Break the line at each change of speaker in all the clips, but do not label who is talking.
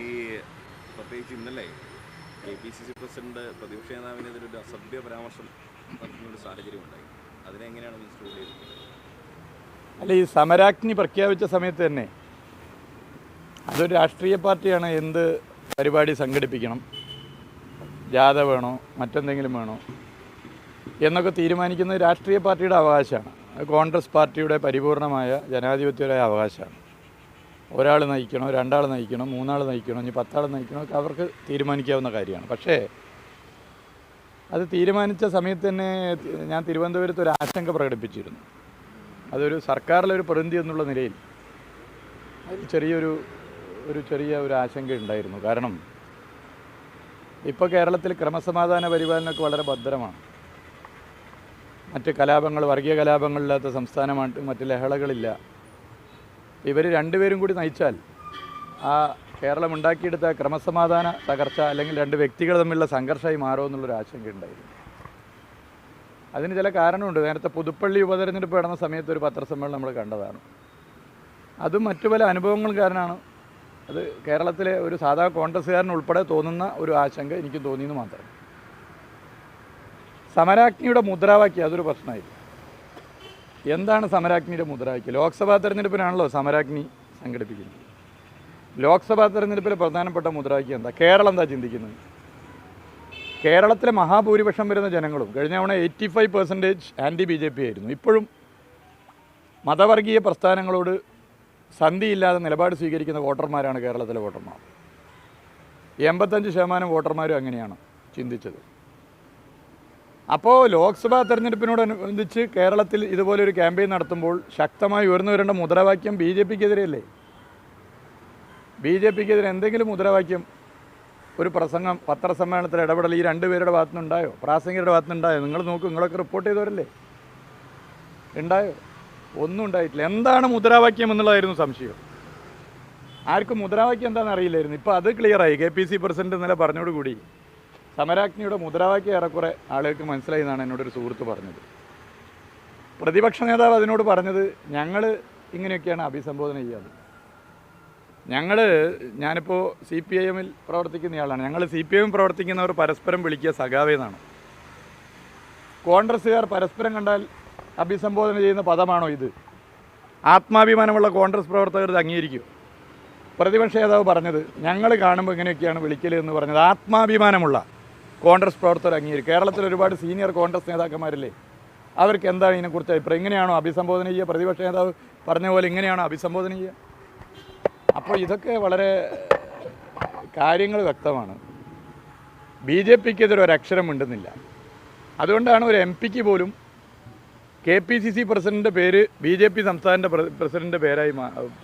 ഈ പ്രത്യേകിച്ച് ഇന്നലെ KPCC പ്രസിഡന്റ് പ്രതിപക്ഷ നേതാവിനെതിരെ ഒരു അസഭ്യ പരാമർശം നടത്തുന്നൊരു സാഹചര്യം ഉണ്ടായി. അതിനെങ്ങനെയാണ് മിനിസ്റ്റർ വിലയിരുത്തുന്നത്?
അല്ല, ഈ സമരാഗ്നി പ്രഖ്യാപിച്ച സമയത്ത് തന്നെ അതൊരു രാഷ്ട്രീയ പാർട്ടിയാണ് എന്ത് പരിപാടി സംഘടിപ്പിക്കണം, ജാഥ വേണോ മറ്റെന്തെങ്കിലും വേണോ എന്നൊക്കെ തീരുമാനിക്കുന്നത് രാഷ്ട്രീയ പാർട്ടിയുടെ അവകാശമാണ്. കോൺഗ്രസ് പാർട്ടിയുടെ പരിപൂർണമായ ജനാധിപത്യപരമായ അവകാശമാണ്. ഒരാൾ നയിക്കണോ, രണ്ടാൾ നയിക്കണോ, മൂന്നാൾ നയിക്കണോ, ഇനി 10 ആൾ നയിക്കണോ ഒക്കെ അവർക്ക് തീരുമാനിക്കാവുന്ന കാര്യമാണ്. പക്ഷേ അത് തീരുമാനിച്ച സമയത്ത് തന്നെ ഞാൻ തിരുവനന്തപുരത്ത് ഒരു ആശങ്ക പ്രകടിപ്പിച്ചിരുന്നു. അതൊരു സർക്കാരിലൊരു പ്രതിനിധി എന്നുള്ള നിലയിൽ അതിൽ ചെറിയ ഒരു ആശങ്ക ഉണ്ടായിരുന്നു. കാരണം ഇപ്പോൾ കേരളത്തിൽ ക്രമസമാധാന പരിപാലനമൊക്കെ വളരെ ഭദ്രമാണ്. മറ്റ് കലാപങ്ങൾ, വർഗീയ കലാപങ്ങളില്ലാത്ത സംസ്ഥാനമായിട്ട് മറ്റ് ലഹളകളില്ല. ഇവർ രണ്ടുപേരും കൂടി നയിച്ചാൽ ആ കേരളം ഉണ്ടാക്കിയെടുത്ത ക്രമസമാധാന തകർച്ച അല്ലെങ്കിൽ രണ്ട് വ്യക്തികൾ തമ്മിലുള്ള സംഘർഷമായി മാറുമെന്നുള്ളൊരു ആശങ്ക ഉണ്ടായിരുന്നു. അതിന് ചില കാരണമുണ്ട്. നേരത്തെ പുതുപ്പള്ളി ഉപതെരഞ്ഞെടുപ്പ് നടന്ന സമയത്ത് ഒരു പത്രസമ്മേളനം നമ്മൾ കണ്ടതാണ്. അതും മറ്റു പല അനുഭവങ്ങൾ കാരണമാണ്. അത് കേരളത്തിലെ ഒരു സാധാ കോൺഗ്രസ്സുകാരൻ ഉൾപ്പെടെ തോന്നുന്ന ഒരു ആശങ്ക എനിക്ക് തോന്നിയെന്ന് മാത്രം. സമരാഗ്നിയുടെ മുദ്രാവാക്യം അതൊരു പ്രശ്നമായിരുന്നു. എന്താണ് സമരാഗ്നിയുടെ മുദ്രാവാക്യം? ലോക്സഭാ തെരഞ്ഞെടുപ്പിനാണല്ലോ സമരാഗ്നി സംഘടിപ്പിക്കുന്നത്. ലോക്സഭാ തെരഞ്ഞെടുപ്പിലെ പ്രധാനപ്പെട്ട മുദ്രാവാക്യം എന്താ? കേരളം എന്താ ചിന്തിക്കുന്നത്? കേരളത്തിലെ മഹാഭൂരിപക്ഷം വരുന്ന ജനങ്ങളും കഴിഞ്ഞ തവണ 85% ആൻറ്റി BJP ആയിരുന്നു. ഇപ്പോഴും മതവർഗീയ പ്രസ്ഥാനങ്ങളോട് സന്ധിയില്ലാതെ നിലപാട് സ്വീകരിക്കുന്ന വോട്ടർമാരാണ് കേരളത്തിലെ വോട്ടർമാർ. 85% വോട്ടർമാരും അങ്ങനെയാണ് ചിന്തിച്ചത്. അപ്പോൾ ലോക്സഭാ തെരഞ്ഞെടുപ്പിനോടനുബന്ധിച്ച് കേരളത്തിൽ ഇതുപോലൊരു ക്യാമ്പയിൻ നടത്തുമ്പോൾ ശക്തമായി ഉയർന്നു വരേണ്ട മുദ്രാവാക്യം BJPക്കെതിരെയല്ലേ? BJPക്കെതിരെ എന്തെങ്കിലും മുദ്രാവാക്യം, ഒരു പ്രസംഗം, പത്രസമ്മേളനത്തിൽ ഇടപെടൽ ഈ രണ്ടുപേരുടെ ഭാഗത്തുനിന്നുണ്ടായോ? പ്രാസംഗികരുടെ ഭാഗത്തുനിന്നുണ്ടായോ? നിങ്ങൾ നോക്കൂ, നിങ്ങളൊക്കെ റിപ്പോർട്ട് ചെയ്തവരല്ലേ? ഉണ്ടായോ? ഒന്നും ഉണ്ടായിട്ടില്ല. എന്താണ് മുദ്രാവാക്യം എന്നുള്ളതായിരുന്നു സംശയം. ആർക്കും മുദ്രാവാക്യം എന്താണെന്ന് അറിയില്ലായിരുന്നു. ഇപ്പോൾ അത് ക്ലിയറായി. KPCC പ്രസിഡന്റ് ഇന്നലെ പറഞ്ഞോടുകൂടി സമരാഗ്നിയുടെ മുദ്രാവാക്യം ഏറെക്കുറെ ആളുകൾക്ക് മനസ്സിലായി എന്നാണ് എന്നോടൊരു സുഹൃത്ത് പറഞ്ഞത്. പ്രതിപക്ഷ നേതാവ് അതിനോട് പറഞ്ഞത്, ഞങ്ങൾ ഇങ്ങനെയൊക്കെയാണ് അഭിസംബോധന ചെയ്യാറ്. ഞാനിപ്പോൾ CPIMൽ പ്രവർത്തിക്കുന്നയാളാണ്. ഞങ്ങൾ CPIM പ്രവർത്തിക്കുന്നവർ പരസ്പരം വിളിക്കുക സഖാവേ എന്നാണ്. കോൺഗ്രസ്സുകാർ പരസ്പരം കണ്ടാൽ അഭിസംബോധന ചെയ്യുന്ന പദമാണോ ഇത്? ആത്മാഭിമാനമുള്ള കോൺഗ്രസ് പ്രവർത്തകർ ഇത് അംഗീകരിക്കും. പ്രതിപക്ഷ നേതാവ് പറഞ്ഞത്, ഞങ്ങൾ കാണുമ്പോൾ ഇങ്ങനെയൊക്കെയാണ് വിളിക്കൽ എന്ന് പറഞ്ഞത് ആത്മാഭിമാനമുള്ള കോൺഗ്രസ് പ്രവർത്തകർ അംഗീകരിക്കും. കേരളത്തിൽ ഒരുപാട് സീനിയർ കോൺഗ്രസ് നേതാക്കന്മാരില്ലേ, അവർക്ക് എന്താണ് ഇതിനെക്കുറിച്ച് അഭിപ്രായം? ഇങ്ങനെയാണോ അഭിസംബോധന ചെയ്യുക? പ്രതിപക്ഷ നേതാവ് പറഞ്ഞ പോലെ ഇങ്ങനെയാണോ അഭിസംബോധന ചെയ്യുക? അപ്പോൾ ഇതൊക്കെ വളരെ കാര്യങ്ങൾ വ്യക്തമാണ്. BJPക്കെതിരെ ഒരക്ഷരം മിണ്ടുന്നില്ല. അതുകൊണ്ടാണ് ഒരു MP പോലും KPCC പ്രസിഡൻ്റെ പേര് BJP സംസ്ഥാന പ്രസിഡൻ്റെ പേരായി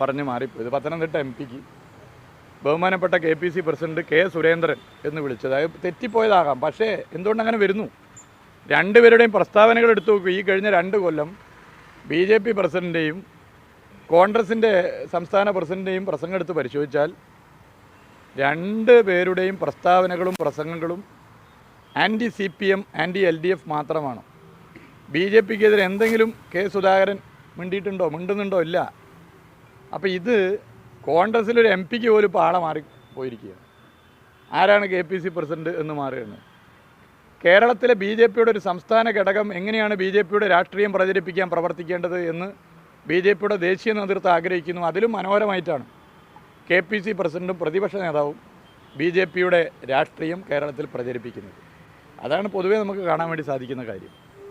പറഞ്ഞ് മാറിപ്പോയത്. പത്തനംതിട്ട MPക്ക് ബഹുമാനപ്പെട്ട KPCC പ്രസിഡന്റ് K. സുരേന്ദ്രൻ എന്ന് വിളിച്ചത്. അത് തെറ്റിപ്പോയതാകാം. പക്ഷേ എന്തുകൊണ്ടങ്ങനെ വരുന്നു? രണ്ടുപേരുടെയും പ്രസ്താവനകൾ എടുത്തു നോക്കൂ. ഈ കഴിഞ്ഞ 2 കൊല്ലം BJP പ്രസിഡൻ്റെയും കോൺഗ്രസിൻ്റെ സംസ്ഥാന പ്രസിഡൻ്റെയും പ്രസംഗം എടുത്ത് പരിശോധിച്ചാൽ 2 പേരുടെയും പ്രസ്താവനകളും പ്രസംഗങ്ങളും ആൻറ്റി CPM, ആൻറ്റി LDF മാത്രമാണ്. BJPക്കെതിരെ എന്തെങ്കിലും K. സുധാകരൻ മിണ്ടുന്നുണ്ടോ? ഇല്ല. അപ്പോൾ ഇത് കോൺഗ്രസ്സിലൊരു MPക്ക് പോലും ഇപ്പോൾ ആളെ മാറിപ്പോയിരിക്കുകയാണ്. ആരാണ് KPCC പ്രസിഡന്റ് എന്ന് മാറുകയാണ്. കേരളത്തിലെ BJPയുടെ ഒരു സംസ്ഥാന ഘടകം എങ്ങനെയാണ് BJPയുടെ രാഷ്ട്രീയം പ്രചരിപ്പിക്കാൻ പ്രവർത്തിക്കേണ്ടത് എന്ന് BJPയുടെ ദേശീയ നേതൃത്വം ആഗ്രഹിക്കുന്നു. അതിലും മനോഹരമായിട്ടാണ് KPCC പ്രസിഡന്റും പ്രതിപക്ഷ നേതാവും BJPയുടെ രാഷ്ട്രീയം കേരളത്തിൽ പ്രചരിപ്പിക്കുന്നത്. അതാണ് പൊതുവേ നമുക്ക് കാണാൻ വേണ്ടി സാധിക്കുന്ന കാര്യം.